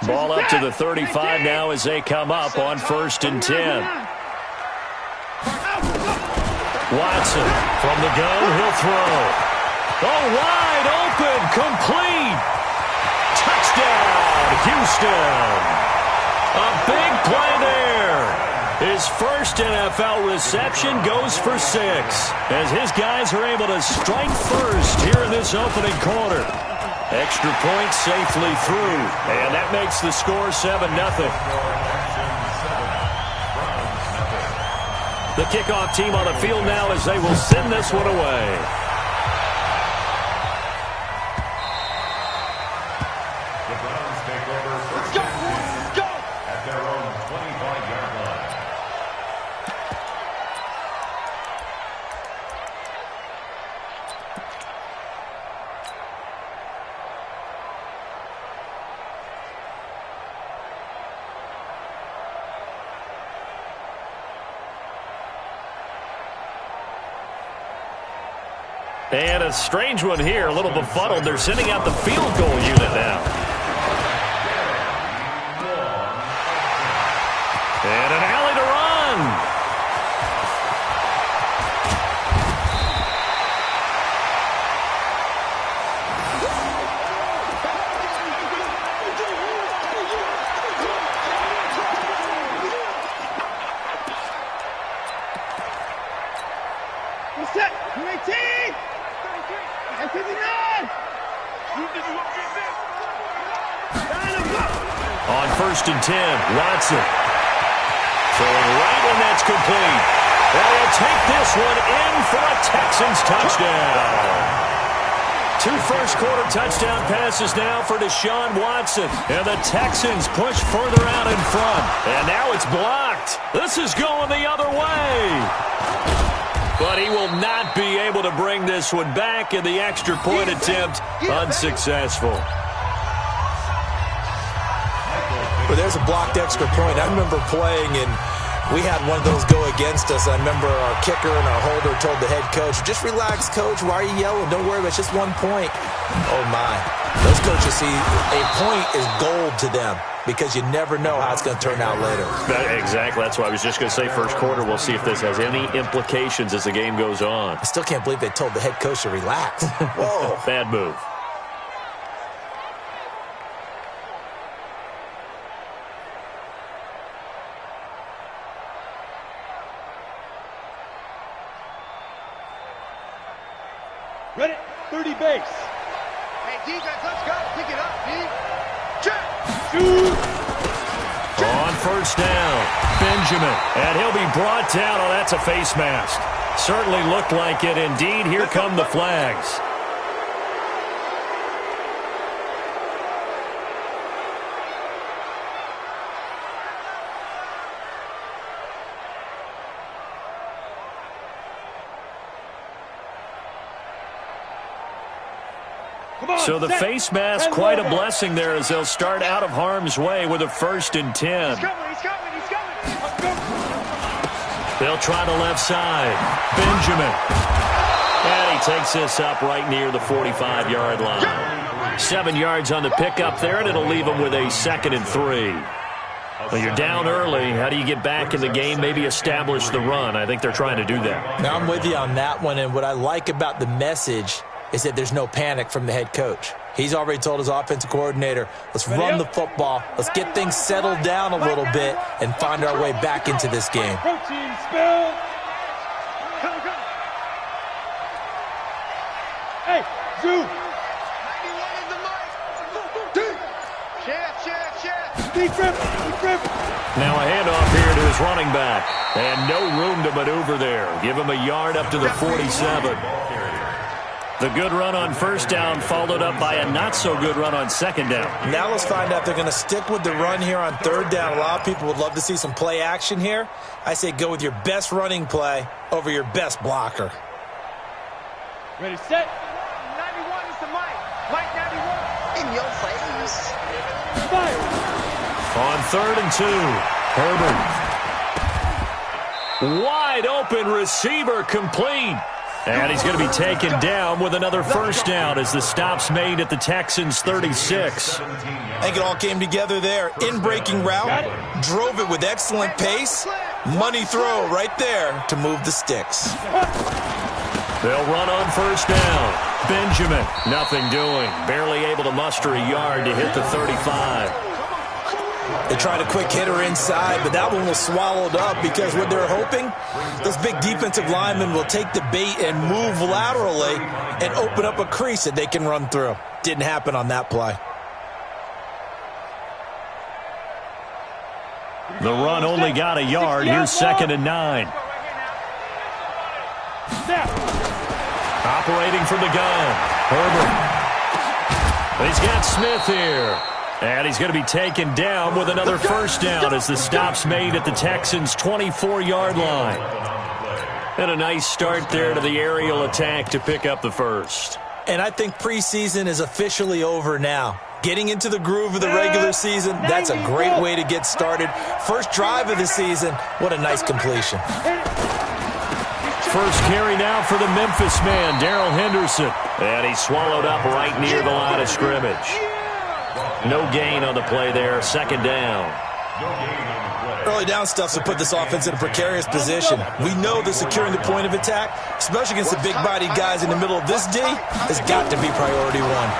Ball up to the 35 now as they come up on 1st and 10. Watson from the gun, he'll throw. Oh, wide open, complete. Touchdown, Houston. A big play there. His first NFL reception goes for 6 as his guys are able to strike first here in this opening quarter. Extra point safely through, and that makes the score 7-0. The kickoff team on the field now as they will send this one away. And a strange one here, a little befuddled. They're sending out the field goal unit now. And an alley to run. Set, 19! On 1st and 10, Watson. Throwing right, and that's complete. They'll take this one in for a Texans touchdown. 2 first-quarter touchdown passes now for Deshaun Watson. And the Texans push further out in front. And now it's blocked. This is going the other way. But he will not be able to bring this one back, and the extra point attempt unsuccessful. Well, there's a blocked extra point. I remember playing, and we had one of those go against us. I remember our kicker and our holder told the head coach, just relax, coach. Why are you yelling? Don't worry, it's just 1 point. Oh, my. Those coaches see a point is gold to them because you never know how it's going to turn out later. Exactly. That's why I was just going to say first quarter. We'll see if this has any implications as the game goes on. I still can't believe they told the head coach to relax. Whoa. Bad move. Ready, 30 base. Hey, defense, let's go. Pick it up, D. Check. Shoot. On 1st down, Benjamin. And he'll be brought down. Oh, that's a face mask. Certainly looked like it. Indeed, here come the flags. So the face mask, quite a blessing there as they'll start out of harm's way with a 1st and 10. He's coming. They'll try the left side. Benjamin. And he takes this up right near the 45-yard line. 7 yards on the pickup there, and it'll leave them with a 2nd and 3. Well, you're down early. How do you get back in the game, maybe establish the run? I think they're trying to do that. Now, I'm with you on that one, and what I like about the message is that there's no panic from the head coach. He's already told his offensive coordinator, let's run the football, let's get things settled down a little bit and find our way back into this game. Protein spill. Come. Hey, Zoo. 91 is the mic. Chef. Deep rip. Now a handoff here to his running back. And no room to maneuver there. Give him a yard up to the 47. The good run on 1st down followed up by a not-so-good run on 2nd down. Now let's find out if they're going to stick with the run here on 3rd down. A lot of people would love to see some play action here. I say go with your best running play over your best blocker. Ready, set. 91 is the mic. Mike 91. In your face. Fire. On 3rd and 2, Herbert. Wide open receiver complete. And he's going to be taken down with another first down as the stop's made at the Texans' 36. I think it all came together there. In-breaking route, drove it with excellent pace. Money throw right there to move the sticks. They'll run on first down. Benjamin, nothing doing. Barely able to muster a yard to hit the 35. They tried a quick hitter inside, but that one was swallowed up because what they're hoping, those big defensive linemen will take the bait and move laterally and open up a crease that they can run through. Didn't happen on that play. The run only got a yard. Here's 2nd and 9. Operating from the gun, Herbert. He's got Smith here. And he's going to be taken down with another first down as the stop's made at the Texans' 24-yard line. And a nice start there to the aerial attack to pick up the first. And I think preseason is officially over now. Getting into the groove of the regular season, that's a great way to get started. First drive of the season, what a nice completion. First carry now for the Memphis man, Darrell Henderson. And he's swallowed up right near the line of scrimmage. No gain on the play there, 2nd down. Early down stuff to put this offense in a precarious position. We know that securing the point of attack, especially against the big-bodied guys in the middle of this D, has got to be priority one.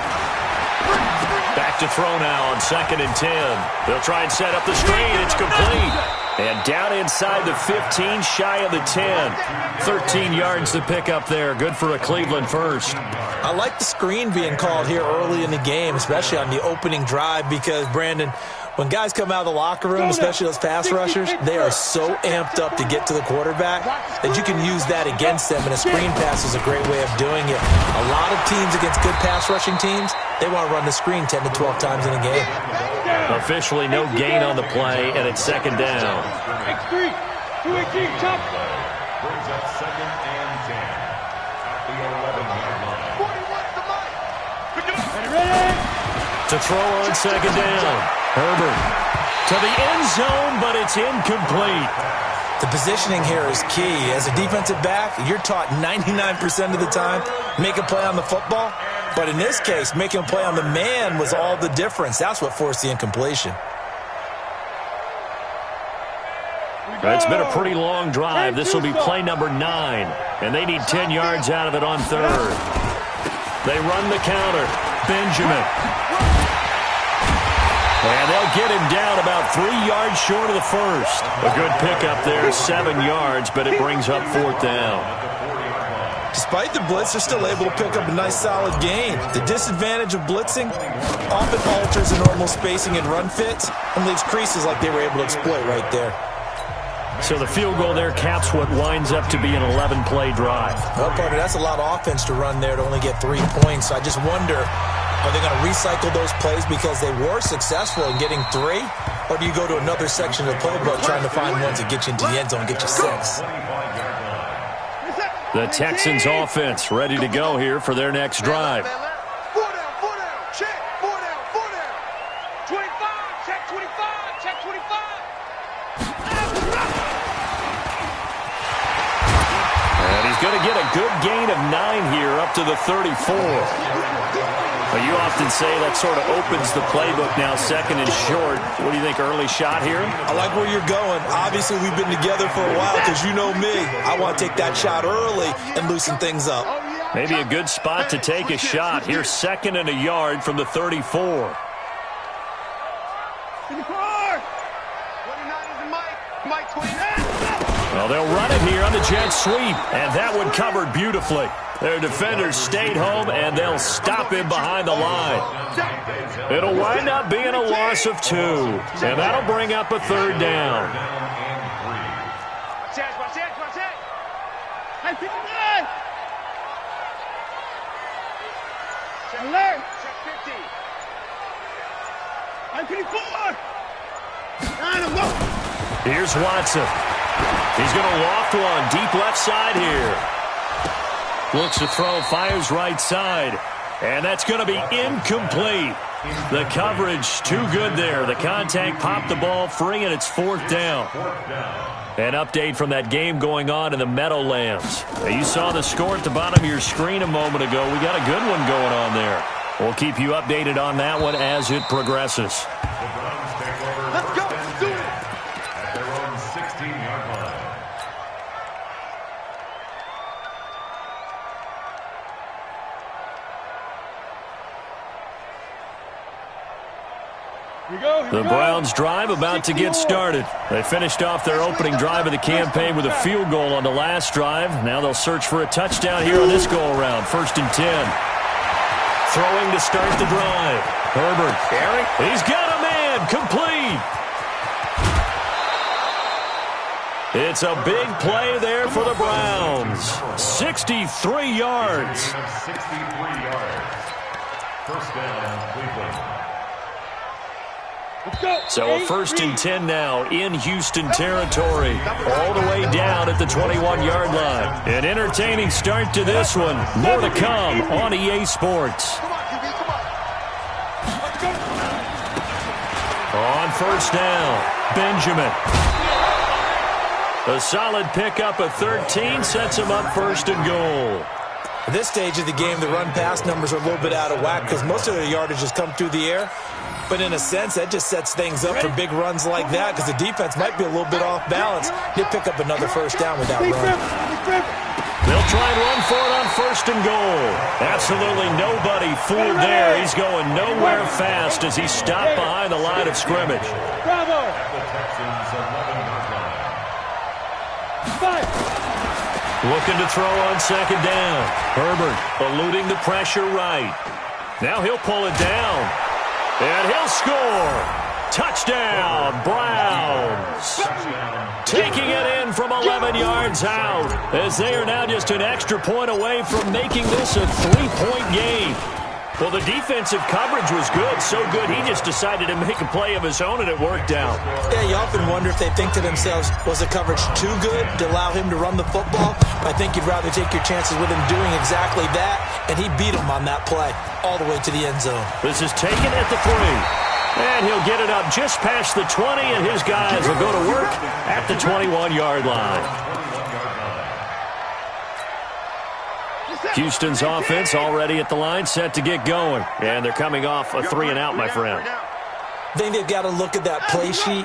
Back to throw now on 2nd and 10. They'll try and set up the screen. It's complete. And down inside the 15, shy of the 10. 13 yards to pick up there. Good for a Cleveland first. I like the screen being called here early in the game, especially on the opening drive, because, Brandon, when guys come out of the locker room, especially those pass rushers, they are so amped up to get to the quarterback that you can use that against them, and a screen pass is a great way of doing it. A lot of teams against good pass rushing teams, they want to run the screen 10 to 12 times in a game. Officially no gain on the play, and it's 2nd down. X3, 218, chop. Brings up 2nd and 10. At the 11-yard line. 41 to Mike. Pick it up. Ready? To throw on 2nd down. Herbert to the end zone, but it's incomplete. The positioning here is key. As a defensive back, you're taught 99% of the time, make a play on the football. But in this case, making a play on the man was all the difference. That's what forced the incompletion. It's been a pretty long drive. This will be play number 9. And they need 10 yards out of it on 3rd. They run the counter. Benjamin. And they'll get him down about 3 yards short of the first. A good pickup there, 7 yards, but it brings up 4th down. Despite the blitz, they're still able to pick up a nice solid gain. The disadvantage of blitzing often alters the normal spacing and run fits and leaves creases like they were able to exploit right there. So the field goal there caps what winds up to be an 11-play drive. Well, partner, that's a lot of offense to run there to only get 3 points. I just wonder, are they going to recycle those plays because they were successful in getting 3? Or do you go to another section of the playbook trying to find ones that get you into the end zone and get you 6? The Texans offense ready to go here for their next drive. 4 down, check, 4 down. 25, check 25, check 25. And he's going to get a good gain of 9 here up to the 34. Well, you often say that sort of opens the playbook now, 2nd and short. What do you think, early shot here? I like where you're going. Obviously, we've been together for a while because you know me. I want to take that shot early and loosen things up. Maybe a good spot to take a shot. Here's 2nd and a yard from the 34. 24. 29 is Mike 29. Well, they'll run it here on the jet sweep, and that one covered beautifully. Their defenders stayed home, and they'll stop him behind the line. It'll wind up being a loss of 2, and that'll bring up a 3rd down. Watch it. Hey, 59. Check alert. Check 50. Hey, 54. 9, go. Here's Watson. He's going to loft one deep left side here. Looks to throw, fires right side. And that's going to be incomplete. The coverage too good there. The contact popped the ball free, and it's 4th down. An update from that game going on in the Meadowlands. Now, you saw the score at the bottom of your screen a moment ago. We got a good one going on there. We'll keep you updated on that one as it progresses. Let's go. Do it. At their own 16-yard line. The Browns drive about to get started. They finished off their opening drive of the campaign with a field goal on the last drive. Now they'll search for a touchdown here on this go-around. 1st and 10. Throwing to start the drive. Herbert. He's got a man. Complete. It's a big play there for the Browns. 63 yards. 63 yards. 1st down, Cleveland. So a 1st and 10 now in Houston territory, all the way down at the 21-yard line. An entertaining start to this one. More to come on EA Sports. Come on, QB, come on. Let's go. On 1st down, Benjamin. A solid pickup of 13 sets him up 1st and goal. At this stage of the game, the run-pass numbers are a little bit out of whack because most of their yardage has come through the air. But in a sense, that just sets things up for big runs like that because the defense might be a little bit off balance. He'll pick up another 1st down with that run. They'll try and run for it on 1st and goal. Absolutely nobody fooled there. He's going nowhere fast as he's stopped behind the line of scrimmage. Bravo. At the Texans' 11-yard line. Looking to throw on 2nd down. Herbert eluding the pressure right. Now he'll pull it down. And he'll score. Touchdown, Browns. Taking it in from 11 yards out, as they are now just an extra point away from making this a 3-point game. Well, the defensive coverage was good, so good he just decided to make a play of his own, and it worked out. Yeah, you often wonder if they think to themselves, was the coverage too good to allow him to run the football? I think you'd rather take your chances with him doing exactly that, and he beat him on that play all the way to the end zone. This is taken at the 3. And he'll get it up just past the 20, and his guys will go to work at the 21-yard line. Houston's offense already at the line, set to get going. And they're coming off a 3-and-out, my friend. I think they've got to look at that play sheet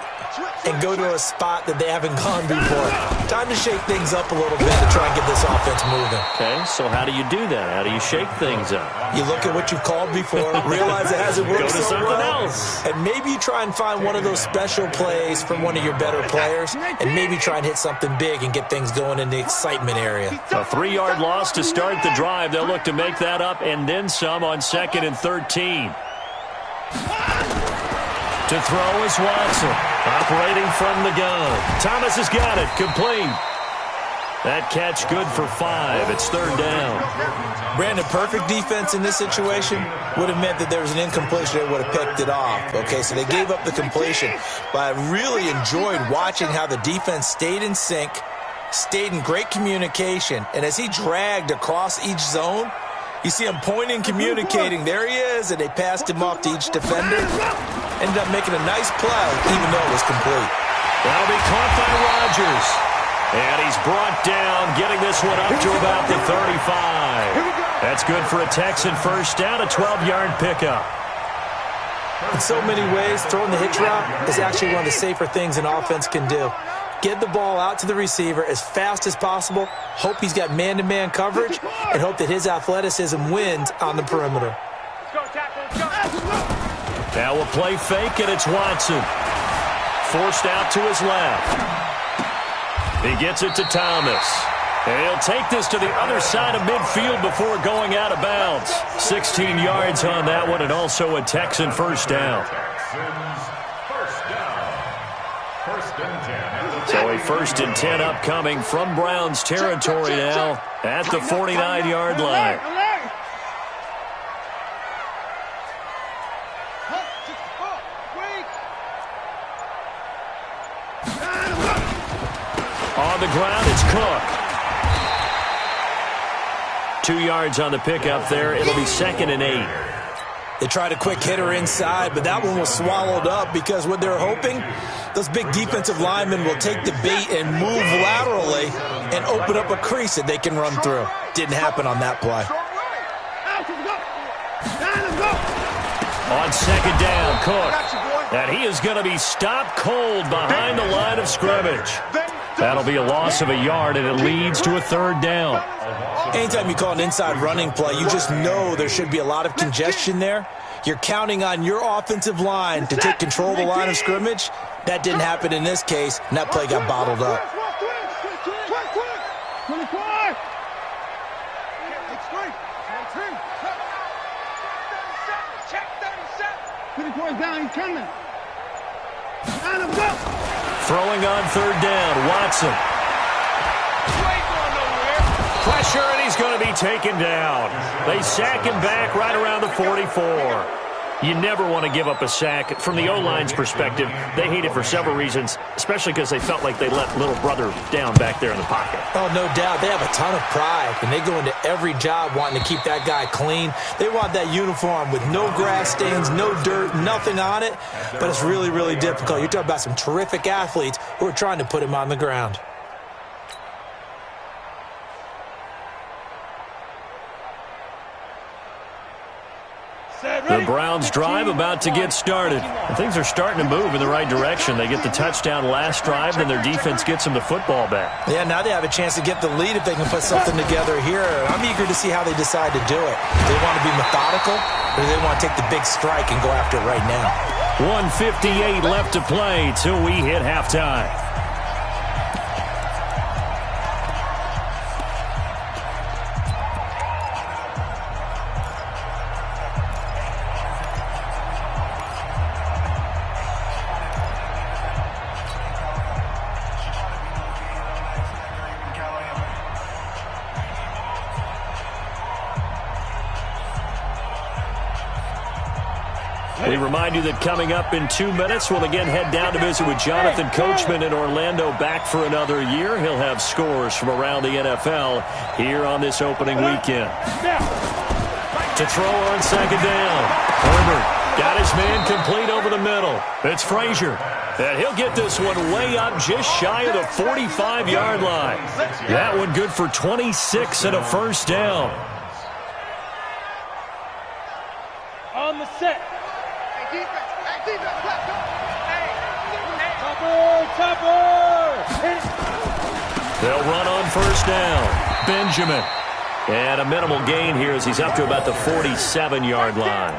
and go to a spot that they haven't gone before. Time to shake things up a little bit to try and get this offense moving. Okay, so how do you do that? How do you shake things up? You look at what you've called before, realize it hasn't worked Go to so something well, else. and maybe you try and find one of those special plays from one of your better players, and maybe try and hit something big and get things going in the excitement area. A 3-yard loss to start the drive. They'll look to make that up and then some on 2nd and 13. To throw is Watson, operating from the gun. Thomas has got it, complete. That catch good for 5. It's 3rd down. Brandon, perfect defense in this situation would have meant that there was an incompletion that would have picked it off. Okay, so they gave up the completion. But I really enjoyed watching how the defense stayed in sync, stayed in great communication, and as he dragged across each zone, you see him pointing, communicating. There he is, and they passed him off to each defender. Ended up making a nice play, even though it was complete. That'll be caught by Rodgers. And he's brought down, getting this one up to about the 35. That's good for a Texan 1st down, a 12-yard pickup. In so many ways, throwing the hitch route is actually one of the safer things an offense can do. Get the ball out to the receiver as fast as possible, hope he's got man-to-man coverage, and hope that his athleticism wins on the perimeter. Now a play fake, and it's Watson. Forced out to his left. He gets it to Thomas. And he'll take this to the other side of midfield before going out of bounds. 16 yards on that one, and also a Texan 1st down. So a 1st and 10 upcoming from Browns territory now at the 49-yard line. On the ground, it's Cook. 2 yards on the pickup there. It'll be 2nd and 8. They tried a quick hitter inside, but that one was swallowed up because what they're hoping, those big defensive linemen will take the bait and move laterally and open up a crease that they can run through. Didn't happen on that play. On second down, Cook. And he is going to be stopped cold behind the line of scrimmage. That'll be a loss of a yard, and it leads to a third down. Anytime you call an inside running play, you just know there should be a lot of congestion there. You're counting on your offensive line to take control of the line of scrimmage. That didn't happen in this case, and that play got bottled up. Down, he's coming. Throwing on third down, Watson. Pressure, and he's going to be taken down. They sack him back right around the 44. You never want to give up a sack. From the O-line's perspective, they hate it for several reasons, especially because they felt like they let little brother down back there in the pocket. Oh, no doubt. They have a ton of pride, and they go into every job wanting to keep that guy clean. They want that uniform with no grass stains, no dirt, nothing on it, but it's really, really difficult. You're talking about some terrific athletes who are trying to put him on the ground. The Browns' drive about to get started. And things are starting to move in the right direction. They get the touchdown last drive, then their defense gets them the football back. Yeah, now they have a chance to get the lead if they can put something together here. I'm eager to see how they decide to do it. Do they want to be methodical, or do they want to take the big strike and go after it right now? 1:58 left to play till we hit halftime. We remind you that coming up in 2 minutes, we'll again head down to visit with Jonathan Coachman in Orlando, back for another year. He'll have scores from around the NFL here on this opening weekend. To throw on second down, Herbert got his man complete over the middle. It's Frazier, and he'll get this one way up just shy of the 45-yard line. That one good for 26 and a first down. On the set. They'll run on first down. Benjamin. And a minimal gain here as he's up to about the 47-yard line.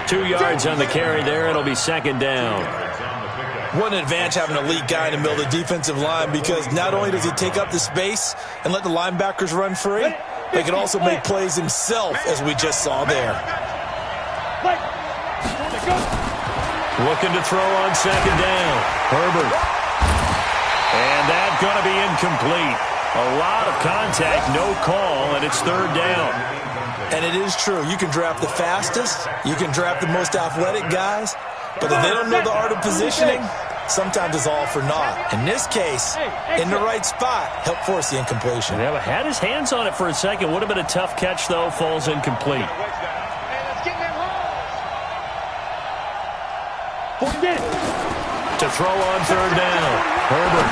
2 yards on the carry there. It'll be second down. What an advantage having an elite guy in the middle of the defensive line, because not only does he take up the space and let the linebackers run free, they can also make plays himself, as we just saw there. Looking to throw on second down. Herbert. And that's going to be incomplete. A lot of contact, no call, and it's third down. And it is true. You can draft the fastest. You can draft the most athletic guys. But if they don't know the art of positioning, sometimes it's all for naught. In this case, in the right spot, helped force the incompletion. Yeah, had his hands on it for a second. Would have been a tough catch, though. Falls incomplete. To throw on third down. Herbert.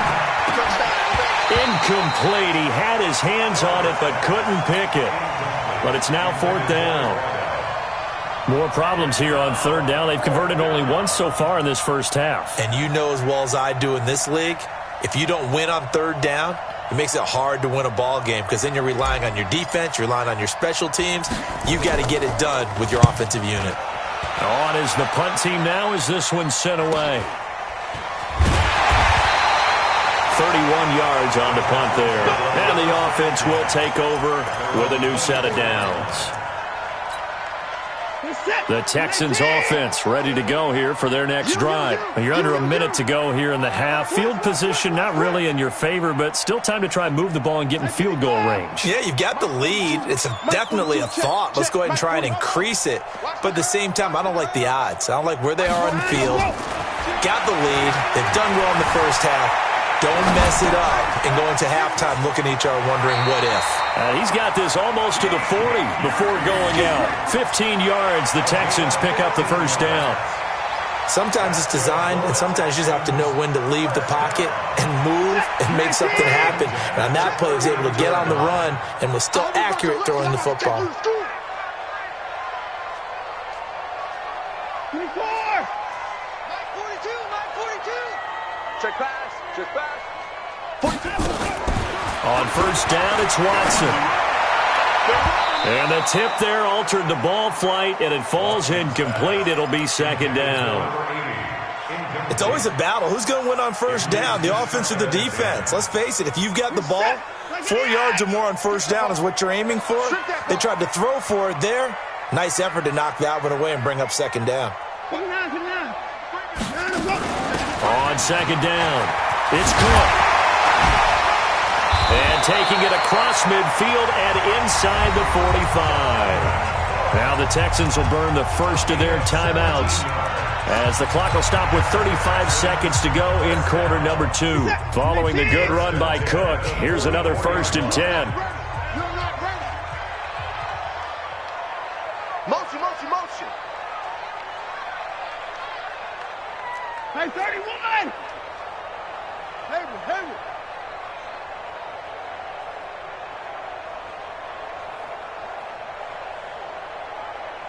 Incomplete. He had his hands on it but couldn't pick it. But it's now fourth down. More problems here on third down. They've converted only once so far in this first half. And you know as well as I do in this league, if you don't win on third down, it makes it hard to win a ball game, because then you're relying on your defense, you're relying on your special teams. You got to get it done with your offensive unit. On is the punt team now as this one's sent away. 31 yards on the punt there. And the offense will take over with a new set of downs. The Texans offense ready to go here for their next drive. You're under a minute to go here in the half. Field position not really in your favor, but still time to try and move the ball and get in field goal range. Yeah, you've got the lead. It's definitely a thought. Let's go ahead and try and increase it. But at the same time, I don't like the odds. I don't like where they are on the field. Got the lead. They've done well in the first half. Don't mess it up and go into halftime looking at each other wondering what if. He's got this almost to the 40 before going out. 15 yards, the Texans pick up the first down. Sometimes it's designed, and sometimes you just have to know when to leave the pocket and move and make something happen. And on that play, he was able to get on the run and was still accurate throwing the football. 24! 42! Check pass! Check pass! 42! On first down, it's Watson. And the tip there altered the ball flight, and it falls incomplete. It'll be second down. It's always a battle. Who's going to win on first down, the offense or the defense? Let's face it, if you've got the ball, 4 yards or more on first down is what you're aiming for. They tried to throw for it there. Nice effort to knock that one away and bring up second down. On second down, it's Cook. And taking it across midfield and inside the 45. Now the Texans will burn the first of their timeouts as the clock will stop with 35 seconds to go in quarter number 2. Following the good run by Cook, here's another 1st and 10. Motion. Hey, 31! Heavy.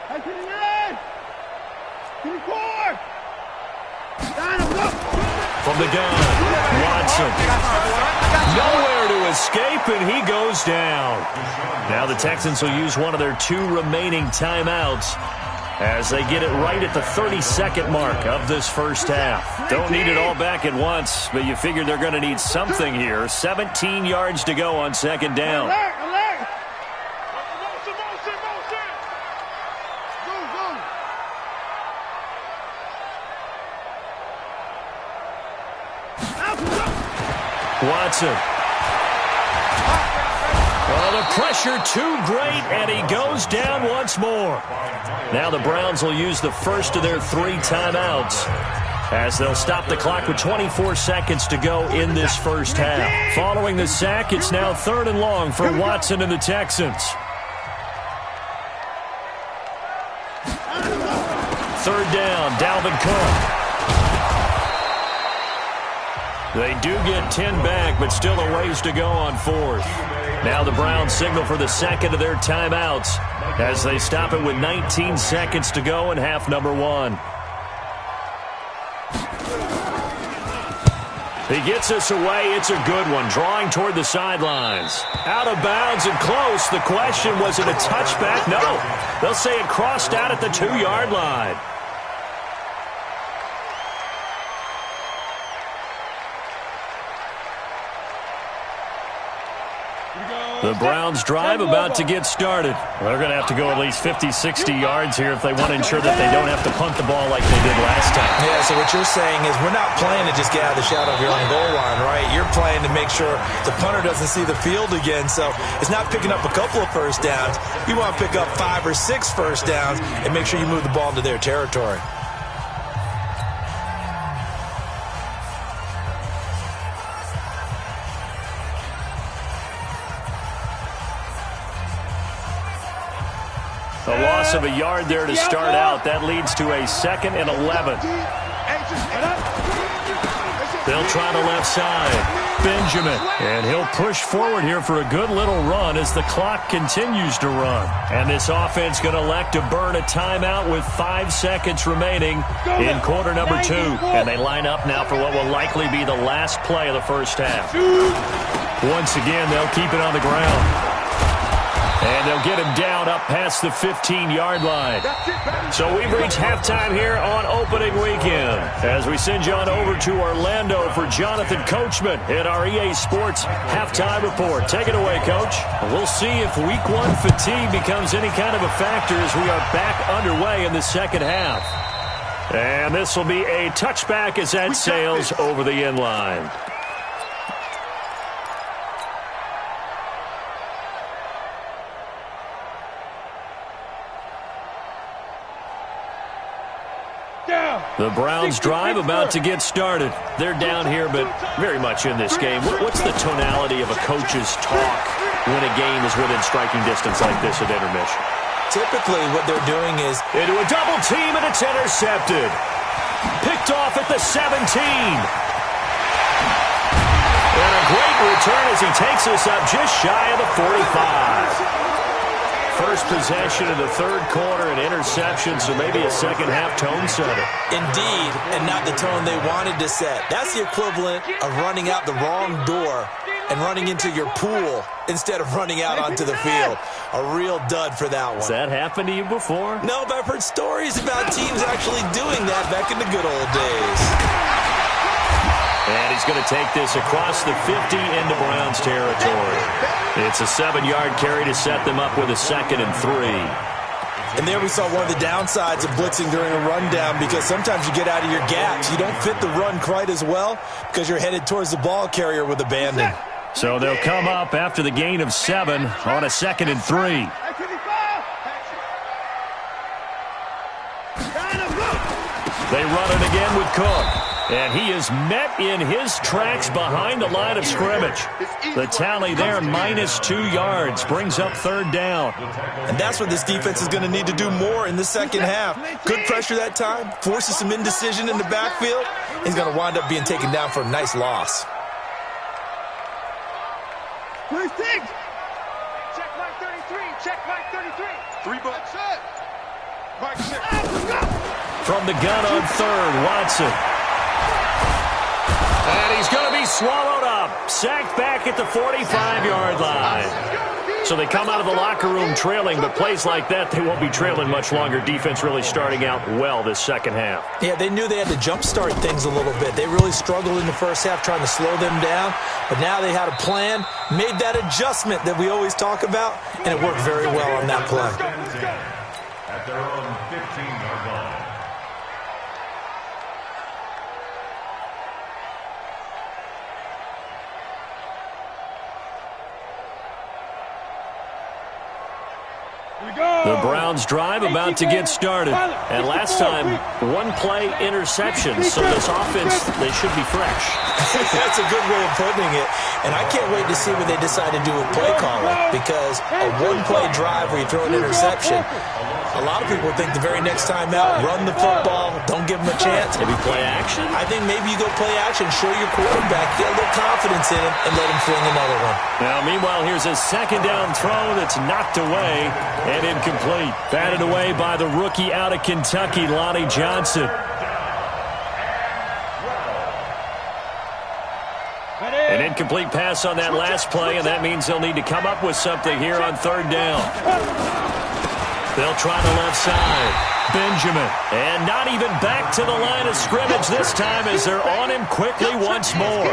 Hey, 29! 24! From the gun, Watson. Nowhere to escape, and he goes down. Now the Texans will use one of their 2 remaining timeouts as they get it right at the 30-second mark of this first half. Don't need it all back at once, but you figure they're going to need something here. 17 yards to go on second down. Alert! Watson. Oh, the pressure too great, and he goes down once more. Now the Browns will use the first of their 3 timeouts as they'll stop the clock with 24 seconds to go in this first half. Following the sack, it's now 3rd and long for Watson and the Texans. 3rd down, Dalvin Cook. They do get 10 back, but still a ways to go on 4th. Now the Browns signal for the second of their timeouts as they stop it with 19 seconds to go in half number 1. He gets us away. It's a good one, drawing toward the sidelines. Out of bounds and close. The question, was it a touchback? No. They'll say it crossed out at the 2-yard line. The Browns drive about to get started. They're going to have to go at least 50, 60 yards here if they want to ensure that they don't have to punt the ball like they did last time. Yeah, so what you're saying is we're not playing to just get out of the shadow of your own goal line, right? You're playing to make sure the punter doesn't see the field again. So it's not picking up a couple of first downs. You want to pick up 5 or 6 first downs and make sure you move the ball into their territory. A loss of a yard there to start out. That leads to a 2nd and 11. They'll try the left side. Benjamin. And he'll push forward here for a good little run as the clock continues to run. And this offense going to elect to burn a timeout with 5 seconds remaining in quarter number 2. And they line up now for what will likely be the last play of the first half. Once again, they'll keep it on the ground. And they'll get him down up past the 15-yard line. So we've reached halftime here on opening weekend as we send you on over to Orlando for Jonathan Coachman at our EA Sports halftime report. Take it away, Coach. We'll see if Week 1 fatigue becomes any kind of a factor as we are back underway in the second half. And this will be a touchback as that sails over the end line. The Browns drive about to get started. They're down here, but very much in this game. What's the tonality of a coach's talk when a game is within striking distance like this at intermission? Typically, what they're doing is into a double team, and it's intercepted. Picked off at the 17. And a great return as he takes us up just shy of the 45. First possession of the third quarter, an interception, so maybe a second-half tone setter. Indeed, and not the tone they wanted to set. That's the equivalent of running out the wrong door and running into your pool instead of running out onto the field. A real dud for that one. Has that happened to you before? No, but I've heard stories about teams actually doing that back in the good old days. And he's going to take this across the 50 into Browns territory. It's a 7-yard carry to set them up with a 2nd and 3. And there we saw one of the downsides of blitzing during a rundown, because sometimes you get out of your gaps. You don't fit the run quite as well because you're headed towards the ball carrier with abandon. So they'll come up after the gain of 7 on a 2nd and 3. They run it again with Cook. And he is met in his tracks behind the line of scrimmage. The tally there, -2 yards, brings up 3rd down. And that's what this defense is going to need to do more in the second half. Good pressure that time, forces some indecision in the backfield. He's going to wind up being taken down for a nice loss. Check Mike 33. Check Mike 33. 3 bucks. Mike 6. From the gun on 3rd, Watson. And he's going to be swallowed up. Sacked back at the 45-yard line. So they come out of the locker room trailing, but plays like that, they won't be trailing much longer. Defense really starting out well this second half. Yeah, they knew they had to jumpstart things a little bit. They really struggled in the first half trying to slow them down, but now they had a plan, made that adjustment that we always talk about, and it worked very well on that play. At their own 15-yard line. The Browns drive about to get started. And last time, 1-play interception. So this offense, they should be fresh. That's a good way of putting it. And I can't wait to see what they decide to do with play calling, because a 1-play drive where you throw an interception, a lot of people think the very next time out, run the football, don't give them a chance. Maybe play action? I think maybe you go play action, show your quarterback, get a little confidence in him, and let him fling another one. Now, meanwhile, here's a 2nd down throw that's knocked away and incomplete. Batted away by the rookie out of Kentucky, Lonnie Johnson. An incomplete pass on that last play, and that means they'll need to come up with something here on 3rd down. They'll try the left side. Benjamin. And not even back to the line of scrimmage this time as they're on him quickly once more.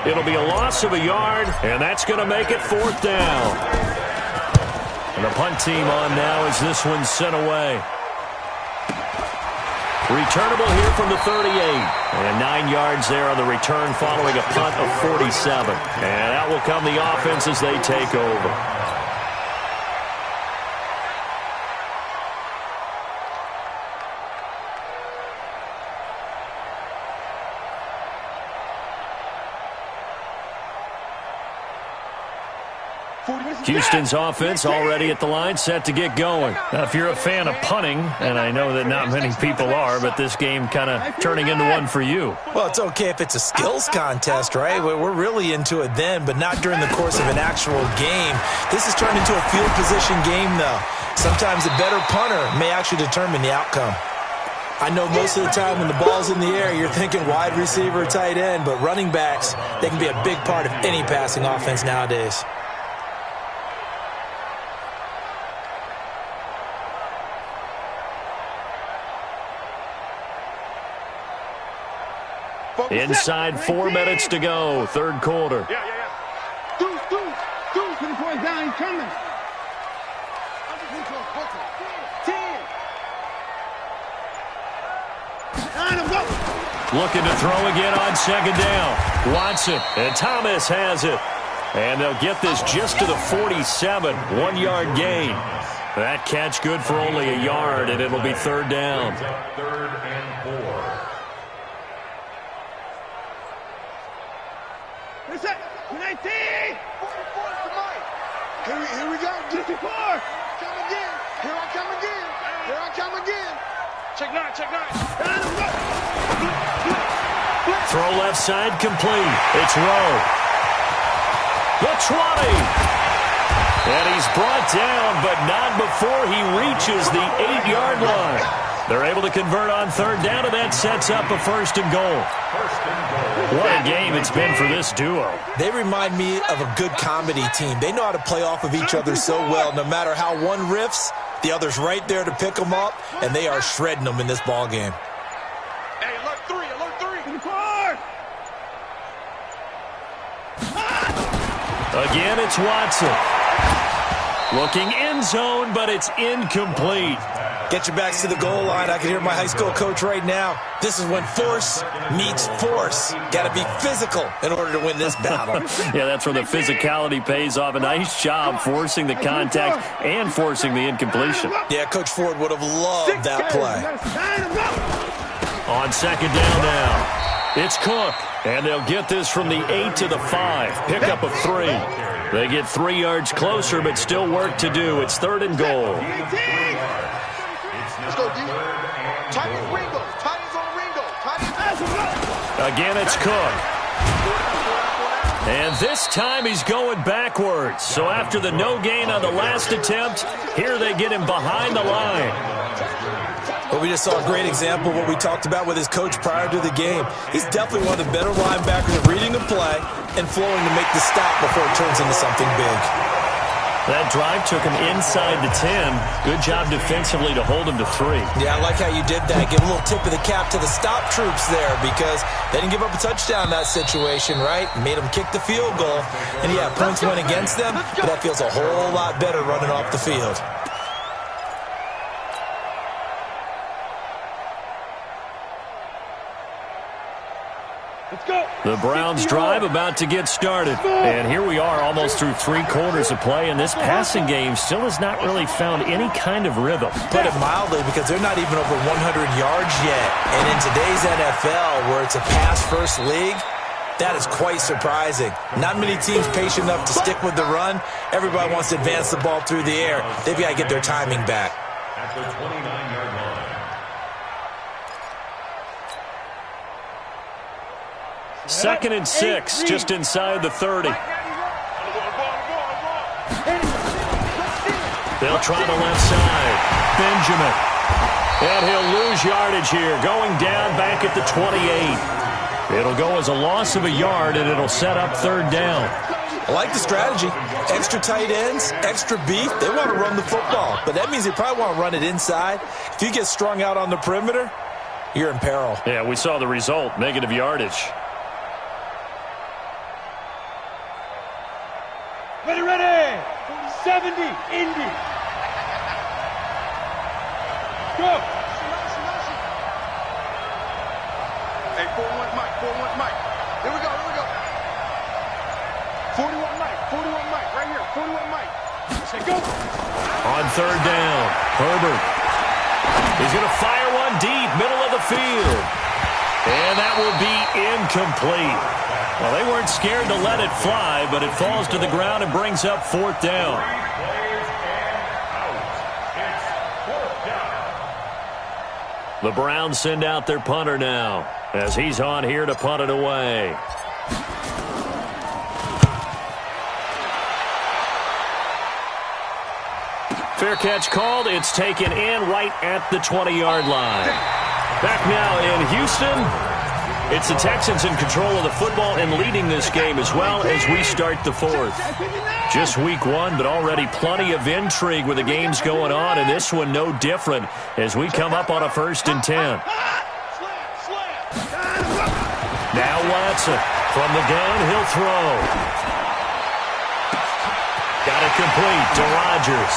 It'll be a loss of a yard, and that's going to make it 4th down. And the punt team on now as this one's sent away. Returnable here from the 38. And 9 yards there on the return following a punt of 47. And out will come the offense as they take over. Houston's offense already at the line, set to get going. Now, if you're a fan of punting, and I know that not many people are, but this game kind of turning into one for you. Well, it's okay if it's a skills contest, right? We're really into it then, but not during the course of an actual game. This has turned into a field position game, though. Sometimes a better punter may actually determine the outcome. I know most of the time when the ball's in the air, you're thinking wide receiver, tight end, but running backs, they can be a big part of any passing offense nowadays. Inside 4 minutes to go, 3rd quarter. Deuce, for the point down, he's coming. 10. Looking to throw again on 2nd down. Watson, and Thomas has it. And they'll get this just to the 47, 1-yard gain. That catch good for only a yard, and it'll be third down. Third and 4. Here we go. 54. Come again. Here I come again. Here I come again. Check 9. Throw left side complete. It's Rowe. The 20. And he's brought down, but not before he reaches the 8-yard line. They're able to convert on third down, and that sets up a first and goal. What a game it's been for this duo. They remind me of a good comedy team. They know how to play off of each other so well. No matter how one riffs, the other's right there to pick them up, and they are shredding them in this ball game. Hey, alert 3. Again, it's Watson. Looking end zone, but it's incomplete. Get your backs to the goal line. I can hear my high school coach right now. This is when force meets force. Got to be physical in order to win this battle. Yeah, that's where the physicality pays off. A nice job forcing the contact and forcing the incompletion. Yeah, Coach Ford would have loved that play. On second down now, it's Cook. And they'll get this from the 8 to the 5. Pickup of 3. They get 3 yards closer, but still work to do. It's third and goal. Let's go, D. Titans Ringo. Again, it's Cook. And this time he's going backwards. So after the no gain on the last attempt, here they get him behind the line. Well, we just saw a great example of what we talked about with his coach prior to the game. He's definitely one of the better linebackers at reading the play and flowing to make the stop before it turns into something big. That drive took him inside the 10. Good job defensively to hold him to 3. Yeah, I like how you did that. Give a little tip of the cap to the stop troops there because they didn't give up a touchdown in that situation, right? Made them kick the field goal. And, yeah, points went against them, but that feels a whole lot better running off the field. The Browns drive about to get started. And here we are almost through 3 quarters of play, and this passing game still has not really found any kind of rhythm. Put it mildly, because they're not even over 100 yards yet. And in today's NFL, where it's a pass-first league, that is quite surprising. Not many teams patient enough to stick with the run. Everybody wants to advance the ball through the air. They've got to get their timing back. At the 29-yard line. Second and 6, just inside the 30. They'll try the left side. Benjamin. And he'll lose yardage here, going down back at the 28. It'll go as a loss of a yard, and it'll set up third down. I like the strategy. Extra tight ends, extra beef. They want to run the football, but that means they probably want to run it inside. If you get strung out on the perimeter, you're in peril. Yeah, we saw the result, negative yardage. Ready. 70, Indy. Go. Hey, 4-1 Mike. Here we go. 41 Mike, right here. 41 Mike. Say go. On third down, Herbert. He's going to fire one deep, middle of the field. And that will be incomplete. Well, they weren't scared to let it fly, but it falls to the ground and brings up fourth down. The Browns send out their punter now, as he's on here to punt it away. Fair catch called. It's taken in right at the 20-yard line. Back now in Houston. It's the Texans in control of the football and leading this game as well as we start the fourth. Just week 1, but already plenty of intrigue with the games going on, and this one no different as we come up on a 1st and 10. Now Watson from the gun, he'll throw. Got it complete to Rodgers.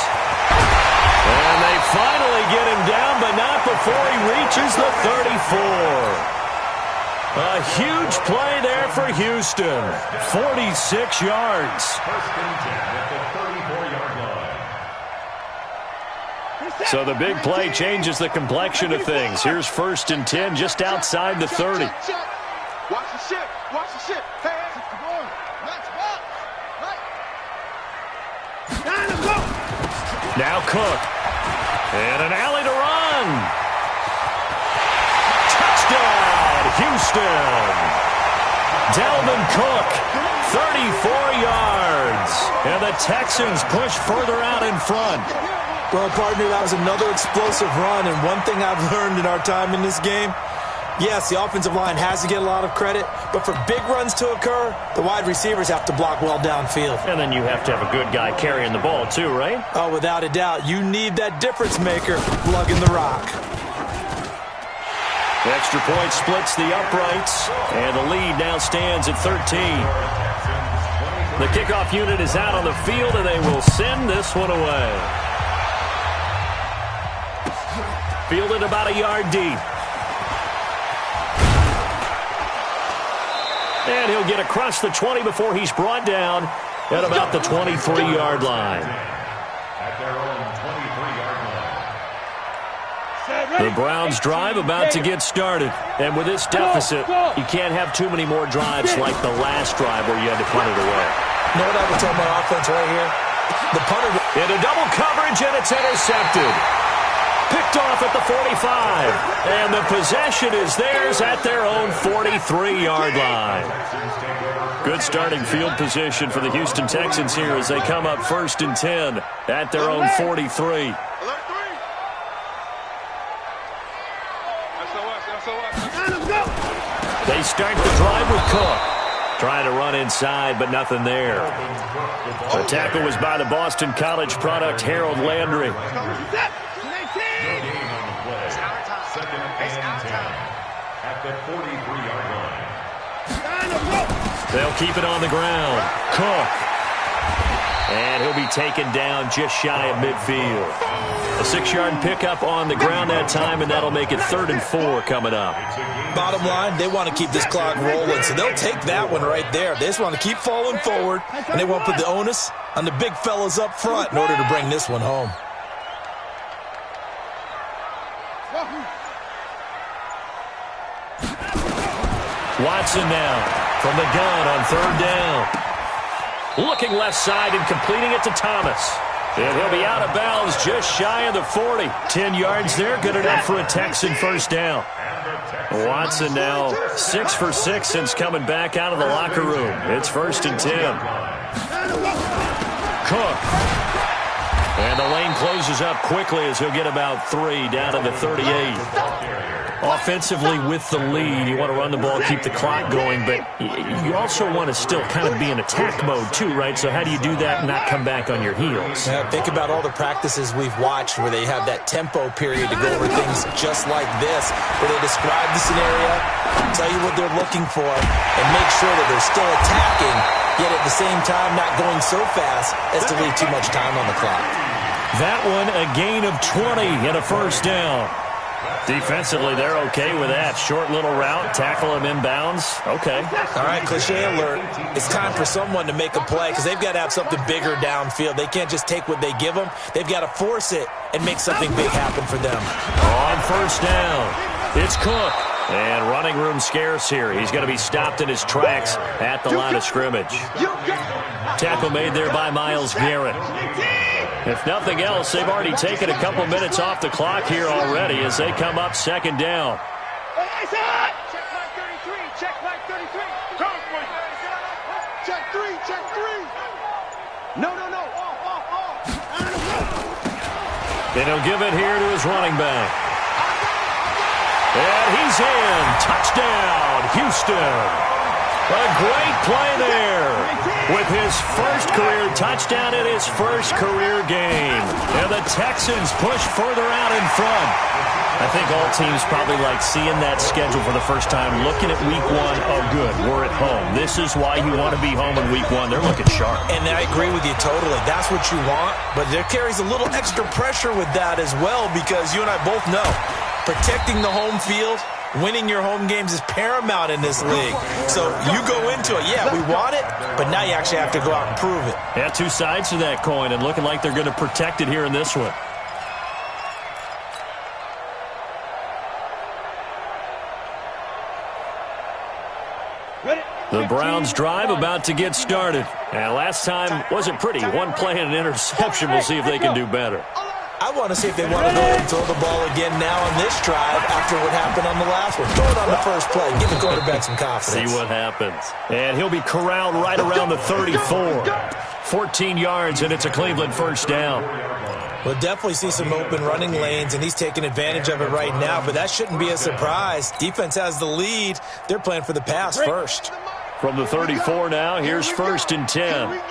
And they finally get him down, but not before he reaches the 34. A huge play there for Houston. 46 yards. First and 10 at the 34-yard line. So the big play changes the complexion of things. Here's 1st and 10 just outside the 30. Watch the ship. Watch the ship. Hey. Now Cook. And an alley to run. Touchdown, Houston. Dalvin Cook, 34 yards. And the Texans push further out in front. Well, partner, that was another explosive run. And one thing I've learned in our time in this game, yes, the offensive line has to get a lot of credit, but for big runs to occur, the wide receivers have to block well downfield. And then you have to have a good guy carrying the ball too, right? Oh, without a doubt. You need that difference maker lugging the rock. The extra point splits the uprights, and the lead now stands at 13. The kickoff unit is out on the field, and they will send this one away. Fielded about a yard deep. And he'll get across the 20 before he's brought down at about the 23-yard line. At their own 23-yard line. The Browns drive about to get started. And with this deficit, you can't have too many more drives like the last drive where you had to punt it away. You know what I would tell my offense right here? The punter Into double coverage, and it's intercepted. Picked off at the 45. And the possession is theirs at their own 43-yard line. Good starting field position for the Houston Texans here as they come up 1st and 10 at their own 43. They start the drive with Cook. Trying to run inside, but nothing there. The tackle was by the Boston College product, Harold Landry. Second and 10 at the 43-yard line. They'll keep it on the ground. Cook. And he'll be taken down just shy of midfield. A 6-yard pickup on the ground that time, and that'll make it 3rd and 4 coming up. Bottom line, they want to keep this clock rolling, so they'll take that one right there. They just want to keep falling forward, and they won't put the onus on the big fellas up front in order to bring this one home. Watson now from the gun on 3rd down. Looking left side and completing it to Thomas. And he'll be out of bounds just shy of the 40. 10 yards there, good enough for a Texan first down. Watson now 6 for 6 since coming back out of the locker room. It's 1st and 10. Cook. And the lane closes up quickly as he'll get about 3 down to the 38. Offensively with the lead, you want to run the ball, keep the clock going, but you also want to still kind of be in attack mode too, right? So how do you do that and not come back on your heels? Yeah, think about all the practices we've watched where they have that tempo period to go over things just like this, where they describe the scenario, tell you what they're looking for, and make sure that they're still attacking, yet at the same time not going so fast as to leave too much time on the clock. That one, a gain of 20 and a first down. Defensively, they're okay with that. Short little route, tackle him inbounds. Okay. All right, cliche alert. It's time for someone to make a play because they've got to have something bigger downfield. They can't just take what they give them. They've got to force it and make something big happen for them. On first down, it's Cook. And running room scarce here. He's going to be stopped in his tracks at the line of scrimmage. Tackle made there by Myles Garrett. If nothing else, they've already taken a couple minutes off the clock here already as they come up 2nd down. Check my 33. Check my 33. Check 3. Check 3. No. Off. And he'll give it here to his running back. And he's in. Touchdown, Houston. A great play there with his first career touchdown in his first career game. And the Texans push further out in front. I think all teams probably like seeing that schedule for the first time, looking at week 1. Oh, good, we're at home. This is why you want to be home in week 1. They're looking sharp. And I agree with you totally. That's what you want. But there carries a little extra pressure with that as well because you and I both know protecting the home field, winning your home games is paramount in this league. So you go into it, yeah, we want it, but now you actually have to go out and prove it. Yeah, 2 sides to that coin and looking like they're going to protect it here in this one. The Browns drive about to get started. And last time wasn't pretty. One play and an interception. We'll see if they can do better. I want to see if they want to go ahead and throw the ball again now on this drive after what happened on the last one. Throw it on the first play. Give the quarterback some confidence. See what happens. And he'll be corralled right around the 34. 14 yards, and it's a Cleveland first down. We'll definitely see some open running lanes, and he's taking advantage of it right now, but that shouldn't be a surprise. Defense has the lead. They're playing for the pass first. From the 34 now, here's 1st and 10.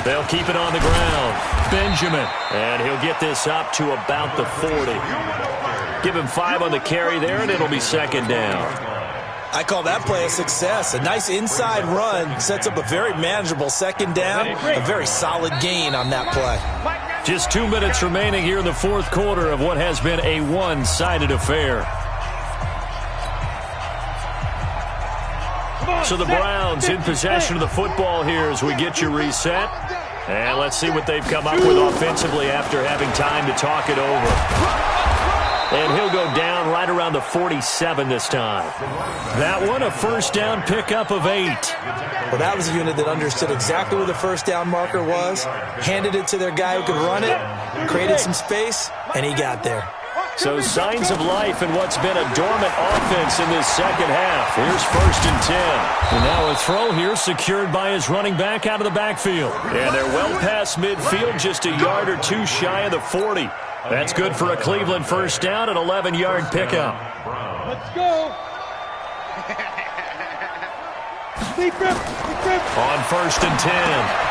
They'll keep it on the ground. Benjamin. And he'll get this up to about the 40. Give him 5 on the carry there, and it'll be 2nd down. I call that play a success. A nice inside run sets up a very manageable 2nd down. A very solid gain on that play. Just 2 minutes remaining here in the 4th quarter of what has been a one-sided affair. So the Browns in possession of the football here as we get you reset. And let's see what they've come up with offensively after having time to talk it over. And he'll go down right around the 47 this time. That one, a first down pickup of 8. Well, that was a unit that understood exactly where the first down marker was, handed it to their guy who could run it, created some space, and he got there. So signs of life in what's been a dormant offense in this second half. Here's 1st and 10. And now a throw here secured by his running back out of the backfield. And they're well past midfield, just a yard or two shy of the 40. That's good for a Cleveland first down, an 11-yard pickup. Let's go. On 1st and 10,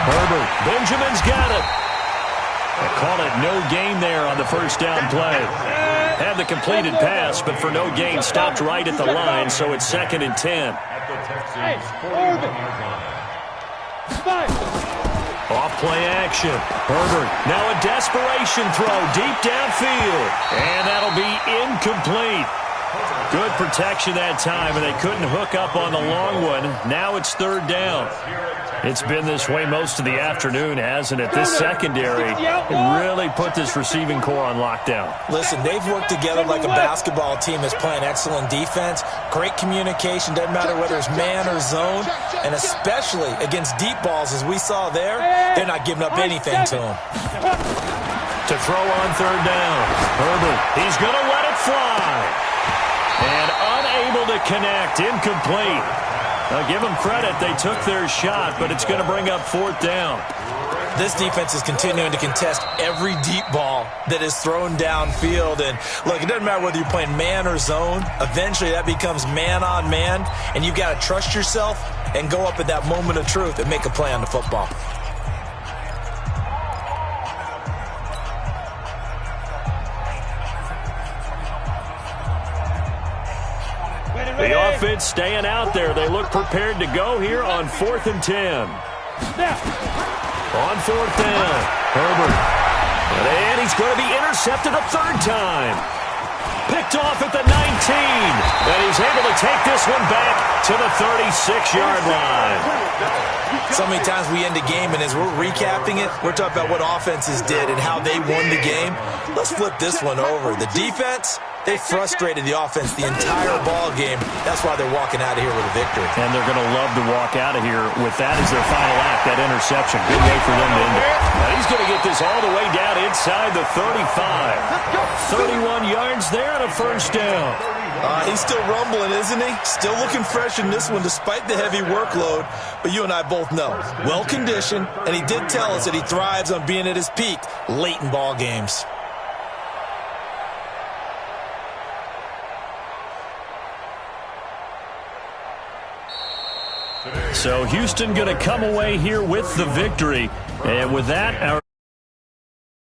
Herbert. Benjamin's got it. They call it no gain there on the first down play. Had the completed pass, but for no gain, stopped right at the line, so it's 2nd and 10. Off play action. Herbert, now a desperation throw deep downfield. And that'll be incomplete. Good protection that time, and they couldn't hook up on the long one. Now it's 3rd down. It's been this way most of the afternoon, hasn't it? This secondary really put this receiving core on lockdown. Listen, they've worked together like a basketball team that's playing excellent defense. Great communication, doesn't matter whether it's man or zone. And especially against deep balls, as we saw there, they're not giving up anything to them. To throw on 3rd down. Herbert, he's going to let it fly. And unable to connect, incomplete. Now, give them credit. They took their shot, but it's going to bring up 4th down. This defense is continuing to contest every deep ball that is thrown downfield. And, look, it doesn't matter whether you're playing man or zone. Eventually, that becomes man on man, and you've got to trust yourself and go up at that moment of truth and make a play on the football. The offense staying out there. They look prepared to go here on 4th and 10. On 4th down, Herbert. And he's going to be intercepted a 3rd time. Picked off at the 19. And he's able to take this one back to the 36-yard line. So many times we end a game, and as we're recapping it, we're talking about what offenses did and how they won the game. Let's flip this one over. The defense, they frustrated the offense the entire ball game. That's why they're walking out of here with a victory. And they're going to love to walk out of here with that as their final act, that interception. Good way for them to end it. Now he's going to get this all the way down inside the 35. 31 yards there and a first down. He's still rumbling, isn't he? Still looking fresh in this one despite the heavy workload. But you and I both know, well-conditioned, and he did tell us that he thrives on being at his peak late in ball games. So Houston going to come away here with the victory. And with that, our